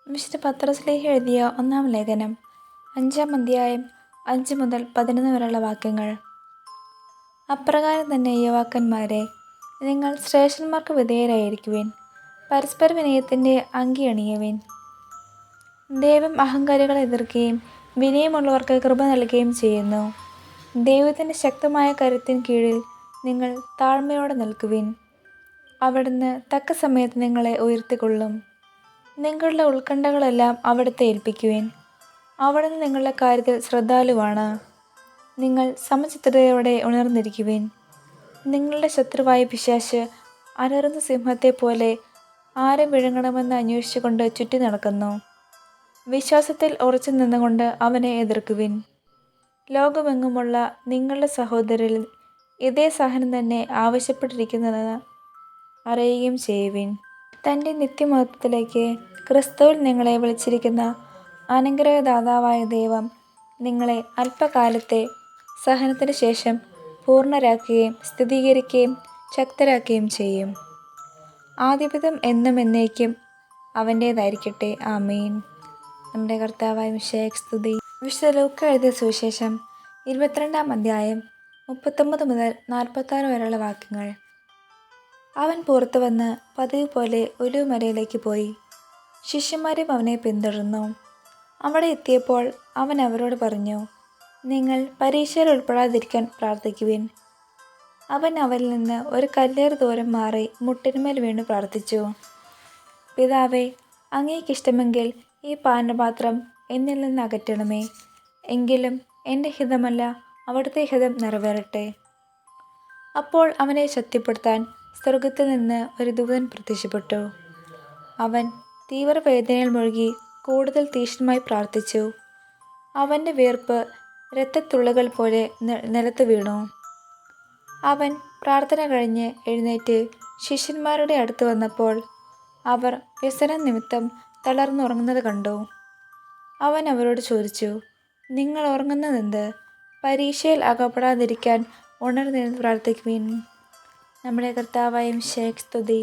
വിശുദ്ധ പത്രോസ്ലീഹ എഴുതിയ ഒന്നാം ലേഖനം 5-ാം അധ്യായം 5 മുതൽ 11 വരെയുള്ള വാക്യങ്ങൾ. അപ്രകാരം തന്നെ യുവാക്കന്മാരെ, നിങ്ങൾ ശ്രേഷ്ഠന്മാർക്ക് വിധേയരായിരിക്കുവിൻ. പരസ്പര വിനയത്തിൻ്റെ അങ്കി അണിയുവിൻ. ദൈവം അഹങ്കാരികളെ എതിർക്കുകയും വിനയമുള്ളവർക്ക് കൃപ നൽകുകയും ചെയ്യുന്നു. ദൈവത്തിൻ്റെ ശക്തമായ കരുത്തിന് കീഴിൽ നിങ്ങൾ താഴ്മയോടെ നിൽക്കുവിൻ. അവിടുന്ന് തക്ക സമയത്ത് നിങ്ങളെ ഉയർത്തിക്കൊള്ളും. നിങ്ങളുടെ ഉത്കണ്ഠകളെല്ലാം അവിടുത്തെ ഏൽപ്പിക്കുവിൻ. അവിടുന്ന് നിങ്ങളുടെ കാര്യത്തിൽ ശ്രദ്ധാലുവാണ്. നിങ്ങൾ സമചിത്തതയോടെ ഉണർന്നിരിക്കുവിൻ. നിങ്ങളുടെ ശത്രുവായ പിശാച് അലറുന്ന സിംഹത്തെപ്പോലെ ആരെ വിഴുങ്ങണമെന്ന് അന്വേഷിച്ചുകൊണ്ട് ചുറ്റി നടക്കുന്നു. വിശ്വാസത്തിൽ ഉറച്ചു നിന്നുകൊണ്ട് അവനെ എതിർക്കുവിൻ. ലോകമെങ്ങുമുള്ള നിങ്ങളുടെ സഹോദരരിൽ ഇതേ സഹനം തന്നെ ആവശ്യപ്പെട്ടിരിക്കുന്നെന്ന് അറിയുകയും ചെയ്യുവിൻ. തൻ്റെ നിത്യമഹത്വത്തിലേക്ക് ക്രിസ്തുവിൽ നിങ്ങളെ വിളിച്ചിരിക്കുന്ന അനുഗ്രഹദാതാവായ ദൈവം നിങ്ങളെ അല്പകാലത്തെ സഹനത്തിന് ശേഷം പൂർണ്ണരാക്കുകയും സ്ഥിരീകരിക്കുകയും ശക്തരാക്കുകയും ചെയ്യും. ആധിപത്യം എന്നും എന്നേക്കും അവൻ്റേതായിരിക്കട്ടെ. ആമീൻ. നമ്മുടെ കർത്താവായ മിശിഹായ്ക്ക് സ്തുതി. വിശുദ്ധ ലൂക്കാ എഴുതിയ സുവിശേഷം 22-ാം അധ്യായം 39 മുതൽ 46 വരെയുള്ള വാക്യങ്ങൾ. അവൻ പുറത്തു വന്ന് പതിവ് പോലെ ഒലിവുമലയിലേക്ക് പോയി. ശിഷ്യന്മാരും അവനെ പിന്തുടർന്നു. അവിടെ എത്തിയപ്പോൾ അവൻ അവരോട് പറഞ്ഞു, നിങ്ങൾ പരീക്ഷയിൽ ഉൾപ്പെടാതിരിക്കാൻ പ്രാർത്ഥിക്കുവിൻ. അവൻ അവരിൽ നിന്ന് ഒരു കല്ലേറ് ദൂരം മാറി മുട്ടിന്മേൽ വീണു പ്രാർത്ഥിച്ചു. പിതാവേ, അങ്ങേക്കിഷ്ടമെങ്കിൽ ഈ പാനപാത്രം എന്നിൽ നിന്ന് അകറ്റണമേ. എങ്കിലും എൻ്റെ ഹിതമല്ല, അവിടുത്തെ ഹിതം നിറവേറട്ടെ. അപ്പോൾ അവനെ ശക്തിപ്പെടുത്താൻ സ്വർഗത്തിൽ നിന്ന് ഒരു ദൂതൻ പ്രത്യക്ഷപ്പെട്ടു. അവൻ തീവ്രവേദനയിൽ മുഴുകി കൂടുതൽ തീക്ഷ്ണമായി പ്രാർത്ഥിച്ചു. അവൻ്റെ വിയർപ്പ് രക്തത്തുള്ളികൾ പോലെ നിലത്ത് വീണു. അവൻ പ്രാർത്ഥന കഴിഞ്ഞ് എഴുന്നേറ്റ് ശിഷ്യന്മാരുടെ അടുത്ത് വന്നപ്പോൾ അവർ വ്യസനം നിമിത്തം തളർന്നുറങ്ങുന്നത് കണ്ടു. അവൻ അവരോട് ചോദിച്ചു, നിങ്ങൾ ഉറങ്ങുന്നതെന്ത്? പരീക്ഷയിൽ അകപ്പെടാതിരിക്കാൻ ഉണർന്നിരുന്ന് പ്രാർത്ഥിക്കുവിൻ. നമ്മുടെ കർത്താവായ മിശിഹായ്ക്ക് സ്തുതി.